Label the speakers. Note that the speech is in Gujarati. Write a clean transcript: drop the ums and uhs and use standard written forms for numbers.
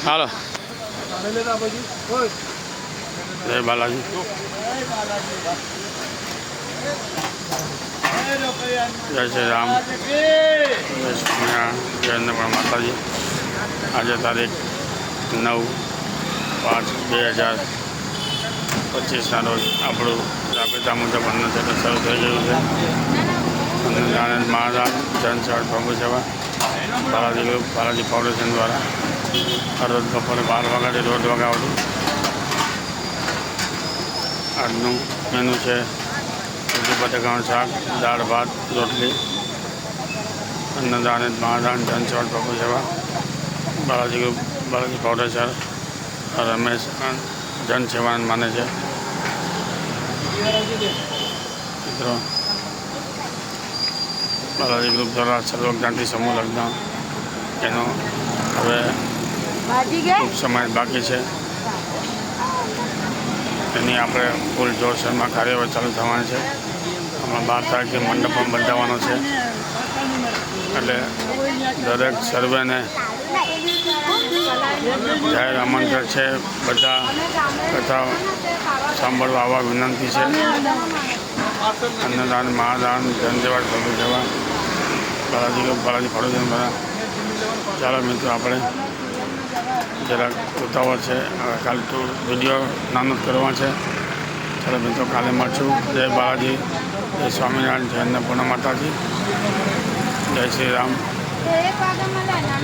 Speaker 1: હાલો જય બાલાજી જય શ્રી રામ જય સ્વામિનારાયણ જય અન્નપૂર્ણા માતાજી આજે તારીખ 9/5/2025 રોજ આપણું રાબેતા મુજબ અન્નક્ષેત્ર શરૂ થઈ ગયું છે. અન્નદાન મહાદાન જનસેવા પ્રભુ સેવા બાલાજી ગ્રુપ બાલાજી ફાઉન્ડેશન દ્વારા રોજ બપોરે 12 વાગ્યાથી દોઢ વાગ્યા સુધી આજનું મેનુ છે દૂધી બટાકાનું શાક, દાળ ભાત, રોટલી. અન્નદાન મહાદાન જનસેવા પ્રભુ સેવા બાલાજી ગ્રુપ બાલાજી ફાઉન્ડેશન રમેશ જનસેવા માને છે. મિત્રો બાલાજી ગ્રુપ દ્વારા સર્વજ્ઞાતિ સમૂહ લગ્ન એનો હવે ખૂબ સમય બાકી છે. એની આપણે ફૂલ જોશમાં કાર્યવાહી ચાલુ થવાની છે. હમણાં 12 તારીખે મંડપ પણ બંધાવવાનો છે. એટલે દરેક સર્વેને જાહેર આમંત્રણ છે. બધા કથા સાંભળવા આવવા વિનંતી છે. અન્નદાન મહાદાન જનસેવા પ્રભુ સેવા બાલાજી ફાઉન્ડેશન દ્વારા. ચાલો મિત્રો, આપણે જરાક ઉતાવળ છે, હવે કાલે વિડીયો નાનો કરવા છે. ચાલો મિત્રો, કાલે મળશું. જય બાલાજી, જય સ્વામિનારાયણ, જય અન્નપૂર્ણા માતાજી, જય શ્રી રામ.